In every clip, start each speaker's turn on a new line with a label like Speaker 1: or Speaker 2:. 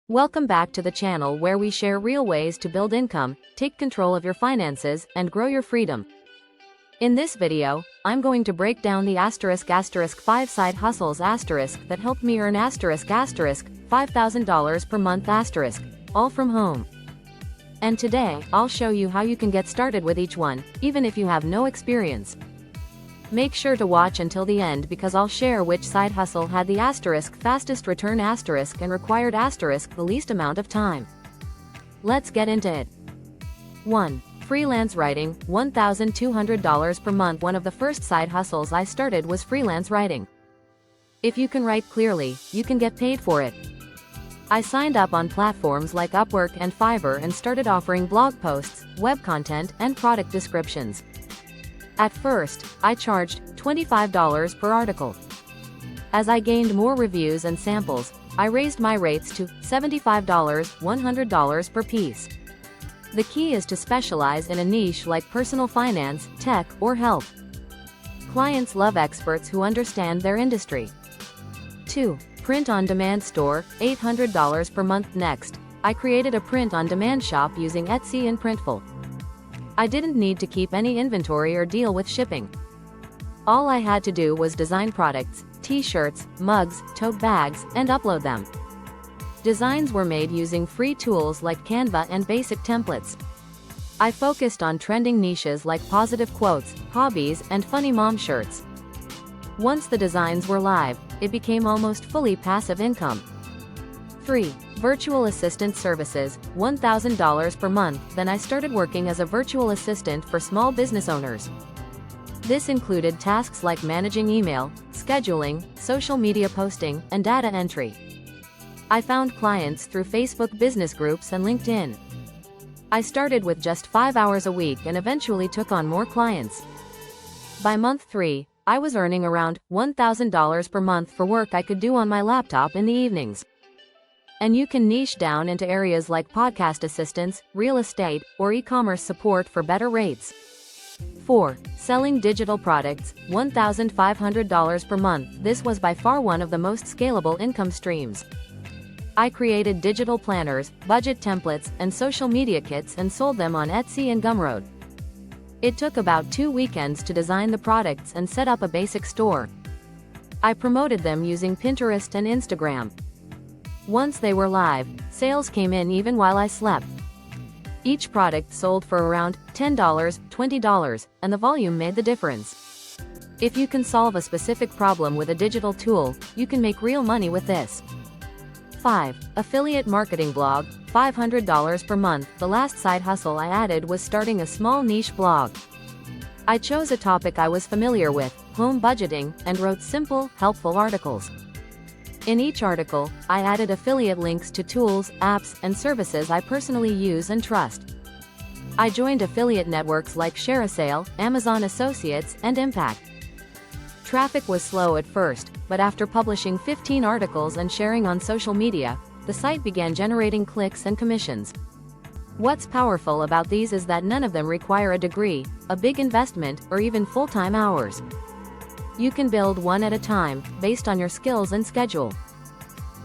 Speaker 1: Welcome back to the channel where we share real ways to build income, take control of your finances, and grow your freedom. In this video, I'm going to break down the **5 side hustles that helped me earn $5,000 per month all from home. And today, I'll show you how you can get started with each one, even if you have no experience. Make sure to watch until the end because I'll share which side hustle had the fastest return and required the least amount of time. Let's get into it. 1. Freelance writing, $1,200 per month. One of the first side hustles I started was freelance writing. If you can write clearly, you can get paid for it. I signed up on platforms like Upwork and Fiverr and started offering blog posts, web content, and product descriptions. At first, I charged $25 per article. As I gained more reviews and samples, I raised my rates to $75, $100 per piece. The key is to specialize in a niche like personal finance, tech, or health. Clients love experts who understand their industry. 2. Print-on-demand store, $800 per month. Next, I created a print-on-demand shop using Etsy and Printful. I didn't need to keep any inventory or deal with shipping. All I had to do was design products, t-shirts, mugs, tote bags, and upload them. Designs were made using free tools like Canva and basic templates. I focused on trending niches like positive quotes, hobbies, and funny mom shirts. Once the designs were live, it became almost fully passive income. 3. Virtual assistant services, $1,000 per month. Then I started working as a virtual assistant for small business owners. This included tasks like managing email, scheduling, social media posting, and data entry. I found clients through Facebook business groups and LinkedIn. I started with just 5 hours a week and eventually took on more clients. By month 3, I was earning around $1,000 per month for work I could do on my laptop in the evenings. And you can niche down into areas like podcast assistance, real estate, or e-commerce support for better rates. 4. Selling digital products, $1,500 per month. This was by far one of the most scalable income streams. I created digital planners, budget templates, and social media kits and sold them on Etsy and Gumroad. It took about 2 weekends to design the products and set up a basic store. I promoted them using Pinterest and Instagram. Once they were live, sales came in even while I slept. Each product sold for around $10, $20, and the volume made the difference. If you can solve a specific problem with a digital tool, you can make real money with this. 5. Affiliate marketing blog, $500 per month. The last side hustle I added was starting a small niche blog. I chose a topic I was familiar with, home budgeting, and wrote simple, helpful articles. In each article, I added affiliate links to tools, apps, and services I personally use and trust. I joined affiliate networks like ShareASale, Amazon Associates, and Impact. Traffic was slow at first, but after publishing 15 articles and sharing on social media, the site began generating clicks and commissions. What's powerful about these is that none of them require a degree, a big investment, or even full-time hours. You can build one at a time, based on your skills and schedule.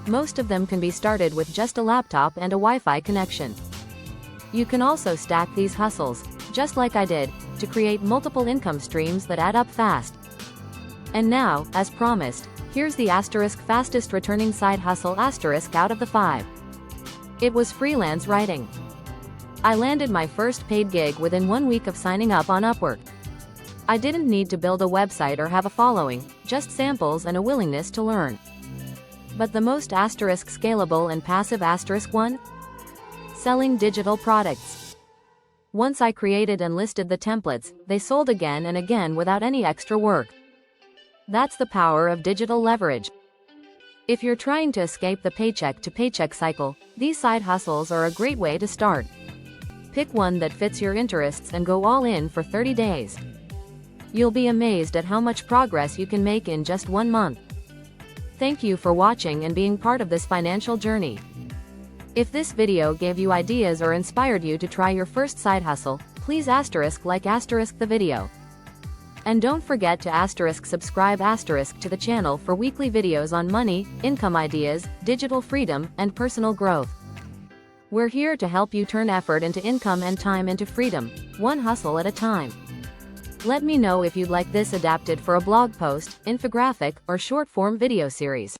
Speaker 1: Most of them can be started with just a laptop and a Wi-Fi connection. You can also stack these hustles, just like I did, to create multiple income streams that add up fast. And now, as promised, here's the fastest returning side hustle out of the 5. It was freelance writing. I landed my first paid gig within 1 week of signing up on Upwork. I didn't need to build a website or have a following, just samples and a willingness to learn. But the most scalable and passive one? Selling digital products. Once I created and listed the templates, they sold again and again without any extra work. That's the power of digital leverage. If you're trying to escape the paycheck-to-paycheck cycle, these side hustles are a great way to start. Pick one that fits your interests and go all in for 30 days. You'll be amazed at how much progress you can make in just 1 month. Thank you for watching and being part of this financial journey. If this video gave you ideas or inspired you to try your first side hustle, please like the video. And don't forget to subscribe to the channel for weekly videos on money, income ideas, digital freedom, and personal growth. We're here to help you turn effort into income and time into freedom, one hustle at a time. Let me know if you'd like this adapted for a blog post, infographic, or short-form video series.